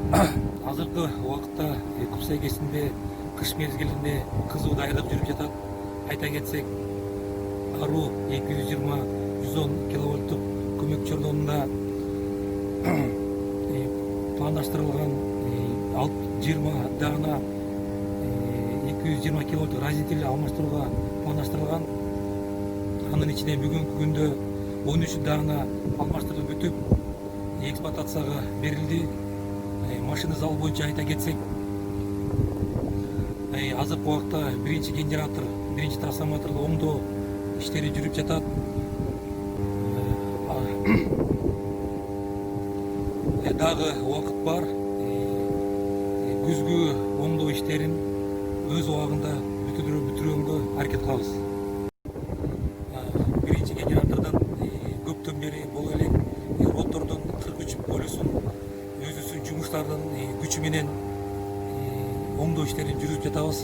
Азыркы убакытта Купсай КСинде кыш мезгилинде кызуу даярдык жүрүп жатат. Айта кетсек, аруу 220-110 киловольттук көмөк чордонунда пландаштырылган 20 дана 220 киловольттук разделитель алмаштырууга пландаштырылган. Анын ичинде бүгүнкү күндө 13 дана алмаштырылып бүтүп эксплуатацияга берилди. Машина залы боюнча айта кетсек, азыркы убакта биринчи генератор, биринчи трансформатордун оңдоо иштери жүрүп жатат. Дагы убакыт бар. Күзгү оңдоо иштерин өз убагында бүтүрүүгө аракет кылабыз. Биринчи генератордун көптөн бери бул элек ротордун 43 полюсун өзүсү жумуштардын күчү менен оңдоо иштерин жүргүзүп жатабыз.